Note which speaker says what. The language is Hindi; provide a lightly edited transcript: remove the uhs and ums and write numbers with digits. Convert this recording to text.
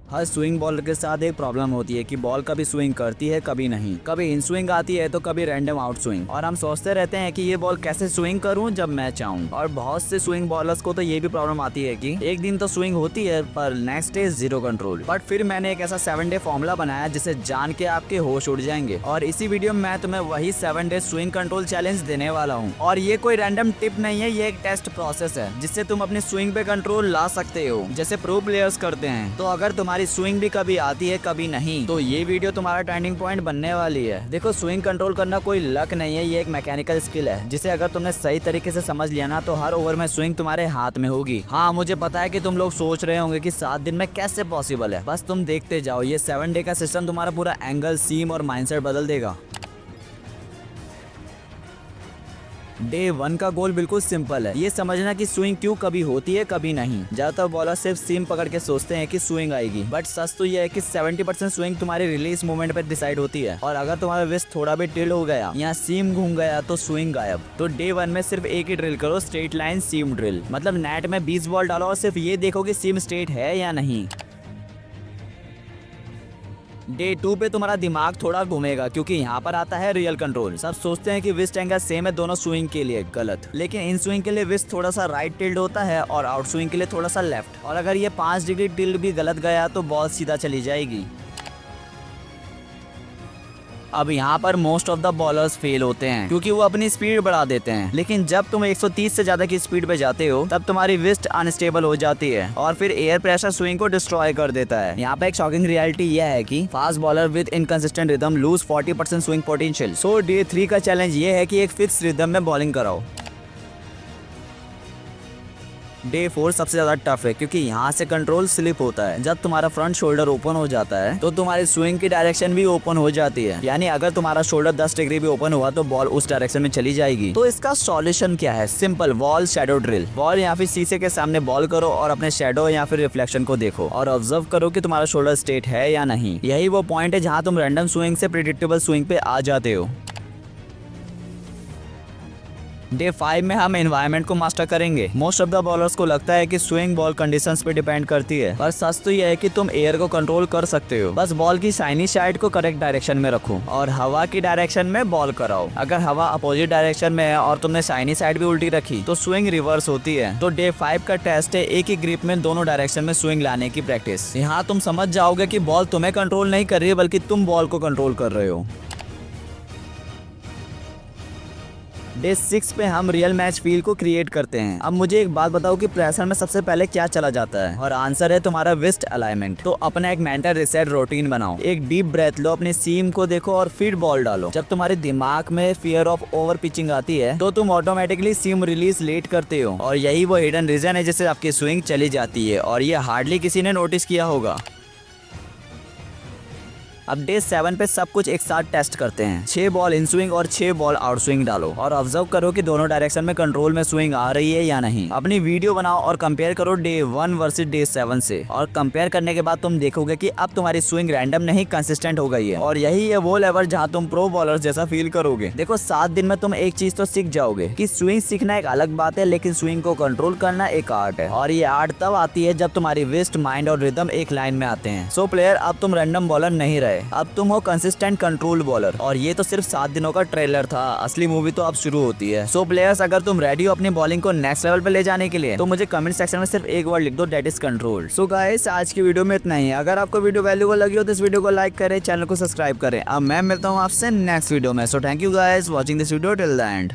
Speaker 1: हर स्विंग बॉलर के साथ एक प्रॉब्लम होती है कि बॉल कभी स्विंग करती है कभी नहीं, कभी इन स्विंग आती है तो कभी रैंडम आउट स्विंग, और हम सोचते रहते हैं कि ये बॉल कैसे स्विंग करूं जब मैं चाहूं। और बहुत से स्विंग बॉलर्स को तो ये भी प्रॉब्लम आती है कि एक दिन तो स्विंग होती है पर next day zero control. But फिर मैंने एक ऐसा 7 डे फॉर्मूला बनाया जिसे जान के आपके होश उड़ जाएंगे, और इसी वीडियो में मैं तुम्हें वही 7 डे स्विंग कंट्रोल चैलेंज देने वाला हूँ। और ये कोई रैंडम टिप नहीं है, ये एक टेस्ट प्रोसेस है जिससे तुम अपनी स्विंग पे कंट्रोल ला सकते हो जैसे प्रो प्लेयर्स करते हैं। तो अगर तुम्हारी स्विंग भी कभी आती है कभी नहीं, तो ये वीडियो तुम्हारा टर्निंग पॉइंट बनने वाली है। देखो, स्विंग कंट्रोल करना कोई लक नहीं है, ये एक मैकेनिकल स्किल है जिसे अगर तुमने सही तरीके से समझ लिया ना तो हर ओवर में स्विंग तुम्हारे हाथ में होगी। हाँ, मुझे पता है कि तुम लोग सोच रहे होंगे कि 7 दिन में कैसे पॉसिबल है। बस तुम देखते जाओ, ये 7 डे का सिस्टम तुम्हारा पूरा एंगल, सीम और माइंडसेट बदल देगा। डे 1 का गोल बिल्कुल सिंपल है, ये समझना कि स्विंग क्यों कभी होती है कभी नहीं। ज्यादातर बॉलर सिर्फ सीम पकड़ के सोचते हैं कि स्विंग आएगी, बट सच तो ये है कि 70% स्विंग तुम्हारी रिलीज मूवमेंट पर डिसाइड होती है। और अगर तुम्हारा रिस्ट थोड़ा भी टिल्ट हो गया या सीम घूम गया तो स्विंग गायब। तो डे 1 में सिर्फ एक ही ड्रिल करो, स्ट्रेट लाइन सीम ड्रिल। मतलब नेट में 20 बॉल डालो और सिर्फ ये देखो कि सीम स्ट्रेट है या नहीं। डे 2 पे तुम्हारा दिमाग थोड़ा घूमेगा क्योंकि यहाँ पर आता है रियल कंट्रोल। सब सोचते हैं कि विस्ट एंगल सेम है दोनों स्विंग के लिए, गलत। लेकिन इन स्विंग के लिए विस्ट थोड़ा सा राइट टिल्ट होता है और आउट स्विंग के लिए थोड़ा सा लेफ्ट। और अगर ये 5 डिग्री टिल्ट भी गलत गया तो बॉल सीधा चली जाएगी। अब यहाँ पर most of the bowlers fail होते हैं क्योंकि वो अपनी स्पीड बढ़ा देते हैं। लेकिन जब तुम 130 से ज्यादा की स्पीड पे जाते हो तब तुम्हारी विस्ट अनस्टेबल हो जाती है और फिर एयर प्रेशर स्विंग को डिस्ट्रॉय कर देता है। यहाँ पे एक शॉकिंग रियलिटी यह है कि fast bowler with inconsistent rhythm lose 40% swing potential. So day 3 का चैलेंज ये है कि एक फिक्स रिदम में बॉलिंग कराओ। डे 4 सबसे ज्यादा टफ है क्योंकि यहाँ से कंट्रोल स्लिप होता है। जब तुम्हारा फ्रंट शोल्डर ओपन हो जाता है तो तुम्हारी स्विंग की डायरेक्शन भी ओपन हो जाती है। यानी अगर तुम्हारा शोल्डर 10 डिग्री भी ओपन हुआ तो बॉल उस डायरेक्शन में चली जाएगी। तो इसका सॉल्यूशन क्या है? Simple, wall shadow drill. Ball या फिर शीशे के सामने बॉल करो और अपने शैडो या फिर रिफ्लेक्शन को देखो और ऑब्जर्व करो कि तुम्हारा शोल्डर स्ट्रेट है या नहीं। यही वो पॉइंट है जहाँ तुम रैंडम स्विंग से प्रेडिक्टेबल स्विंग पे आ जाते हो। डे 5 में हम एनवायरनमेंट को मास्टर करेंगे। मोस्ट ऑफ द बॉलर्स को लगता है कि स्विंग बॉल कंडीशंस पे डिपेंड करती है, पर सच तो यह है कि तुम एयर को कंट्रोल कर सकते हो। बस बॉल की शाइनी साइड को करेक्ट डायरेक्शन में रखो और हवा की डायरेक्शन में बॉल कराओ। अगर हवा अपोजिट डायरेक्शन में है और तुमने शाइनी साइड भी उल्टी रखी तो स्विंग रिवर्स होती है। तो डे 5 का टेस्ट है एक ही ग्रिप में दोनों डायरेक्शन में स्विंग लाने की प्रैक्टिस। यहाँ तुम समझ जाओगे कि बॉल तुम्हें कंट्रोल नहीं कर रही है बल्कि तुम बॉल को कंट्रोल कर रहे हो। डे 6 पे हम रियल मैच फील को क्रिएट करते हैं। अब मुझे एक बात बताओ कि प्रेशर में सबसे पहले क्या चला जाता है? और आंसर है तुम्हारा विस्ट अलाइनमेंट। तो अपना एक मेंटल रिसेट रूटीन बनाओ, एक डीप ब्रेथ लो, अपनी सीम को देखो और फिर बॉल डालो। जब तुम्हारे दिमाग में फियर ऑफ ओवर पिचिंग आती है तो तुम ऑटोमेटिकली सीम रिलीज लेट करते हो और यही वो हिडन रीजन है जिससे आपकी स्विंग चली जाती है और ये हार्डली किसी ने नोटिस किया होगा। अब डे 7 पे सब कुछ एक साथ टेस्ट करते हैं। 6 बॉल इन स्विंग और 6 बॉल आउट स्विंग डालो और ऑब्जर्व करो कि दोनों डायरेक्शन में कंट्रोल में स्विंग आ रही है या नहीं। अपनी वीडियो बनाओ और कंपेयर करो डे 1 वर्सेस डे 7 से, और कंपेयर करने के बाद तुम देखोगे कि अब तुम्हारी स्विंग रैंडम नहीं कंसिस्टेंट हो गई है और यही है वो लेवल जहाँ तुम प्रो बॉलर जैसा फील करोगे। देखो, 7 दिन में तुम एक चीज तो सीख जाओगे कि स्विंग सीखना एक अलग बात है लेकिन स्विंग को कंट्रोल करना एक आर्ट है, और ये आर्ट तब आती है जब तुम्हारी विस्ट, माइंड और रिदम एक लाइन में आते हैं। सो प्लेयर, अब तुम रैंडम बॉलर नहीं रहे, अब तुम हो कंसिस्टेंट कंट्रोल बॉलर। और ये तो सिर्फ 7 दिनों का ट्रेलर था, असली मूवी तो अब शुरू होती है। सो प्लेयर्स, अगर तुम रेडी हो अपनी बॉलिंग को नेक्स्ट लेवल पे ले जाने के लिए तो मुझे कमेंट सेक्शन में सिर्फ एक वर्ड लिख दो, that is control. So guys, आज की वीडियो में इतना ही। अगर आपको वीडियो वैल्यूएबल लगी हो तो इस वीडियो को लाइक करें, चैनल को सब्सक्राइब करें। अब मैं मिलता हूँ आपसे नेक्स्ट वीडियो में। So thank you guys watching this video till the end.